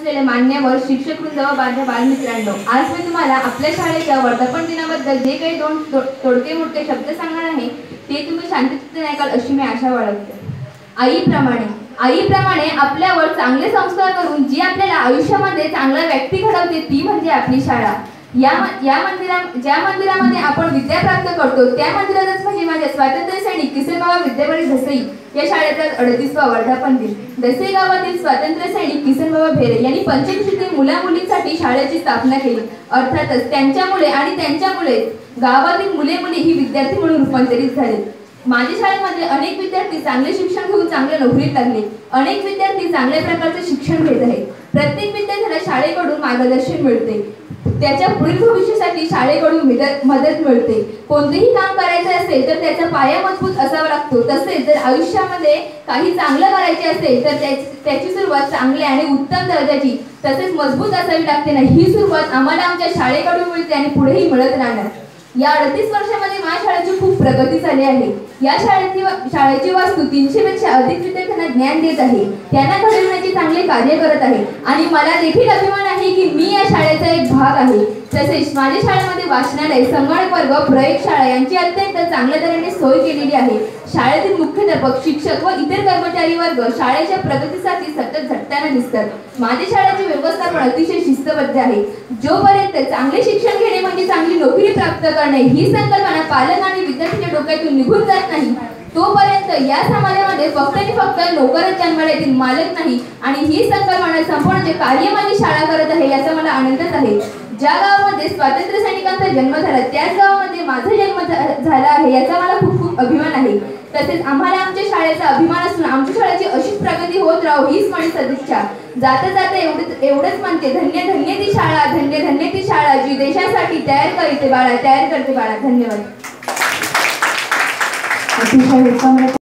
असलेले मान्यवर शिक्षक वृंद व माझ्या बालमित्रांनो, आज मी तुम्हाला आपल्या शाळेच्या वर्धापन दिनाबद्दल जे काही दोन तोडके मोडके शब्द सांगणार आहे ते तुम्ही शांतचित्ताने ऐकाल अशी मी आशा बाळगते. आईप्रमाणे आपल्यावर चांगले संस्कार करून जी आपल्याला आयुष्यामध्ये चांगला व्यक्ती घडवते ती म्हणजे आपली शाळा. ज्या मंदिरामध्ये आपण विद्या प्राप्त करतो त्या मंदिरातच म्हणजे माझ्या स्वातंत्र्य सैनिक किसनबाबा विद्यापीठ दसई या शाळेचा 38वा वर्धापन दिन. दसई गावातील स्वातंत्र्य सैनिक किसनबाबा भेरे यांनी पंचकृषीतील मुला मुलींसाठी शाळेची स्थापना केली. अर्थातच त्यांच्यामुळे गावातील मुले मुली ही विद्यार्थी म्हणून रूपांतरित झाले. माझ्या शाळेमध्ये अनेक विद्यार्थी चांगले शिक्षण घेऊन चांगल्या नोकरीत लागले. अनेक विद्यार्थी चांगल्या प्रकारचे शिक्षण घेत आहेत. प्रत्येक विद्यार्थ्याला शाळेकडून मार्गदर्शन मिळते. त्याच्या पुढील भविष्यासाठी शाळेकडून मदत मिळते. कोणतेही काम करायचे असेल तर त्याचा पाया मजबूत असावा लागतो. तसेच जर आयुष्यामध्ये काही चांगलं करायचे असेल तर त्याची सुरुवात चांगल्या आणि उत्तम दर्जाची तसेच मजबूत असावी लागते ना. ही सुरुवात आम्हाला आमच्या शाळेकडून मिळते आणि पुढेही मिळत राहणार. या 38 वर्षामध्ये माझ्या शाळेची खूप प्रगती झाली आहे. या शाळेची वास्तू 300 पेक्षा अधिक विद्यार्थ्यांना ज्ञान देत आहे. त्यांना घडविण्याचे चांगले कार्य करत आहे आणि मला देखील अभिमान आहे की मी या शाळेचा एक भाग आहे. तसेच माझ्या शाळेमध्ये वाचनालय, संगणक वर्ग, प्रयोगशाळा यांची अत्यंत चांगल्या तऱ्हेने सोय केलेली आहे. शाळेतील मुख्याध्यापक, शिक्षक व इतर कर्मचारी वर्ग शाळेच्या प्रगतीसाठी सतत झटताना दिसतात. माझ्या शाळेचे व्यवस्थापन अतिशय शिस्तबद्ध आहे. जोपर्यंत चांगले शिक्षण घेणे म्हणजे चांगली नोकरी प्राप्त करणे ही संकल्पना पालक आणि विद्यार्थ्यांच्या डोक्यातून निघून जात नाही तोपर्यंत या समाजामध्ये फक्त आणि फक्त नोकरच जन्माला येतील, मालक नाही. आणि ही संकल्पना संपूर्ण जे कार्य माझी शाळा करत आहे याचा मला आनंदच आहे. ज्या गावामध्ये स्वातंत्र्य सैनिकांचा जन्म झाला त्याच गावामध्ये माझा जन्म झाला आहे याचा मला खूप खूप अभिमान आहे. तसेच आम्हाला आमच्या शाळेचा अभिमान असून आमच्या शाळेची अशीच प्रगती होत राहो हीच माझी सदिच्छा. जाता जाता एवढंच म्हणते, धन्य धन्य ती शाळा, धन्य धन्य ती शाळा जी देशासाठी तयार करते बाळा. धन्यवाद.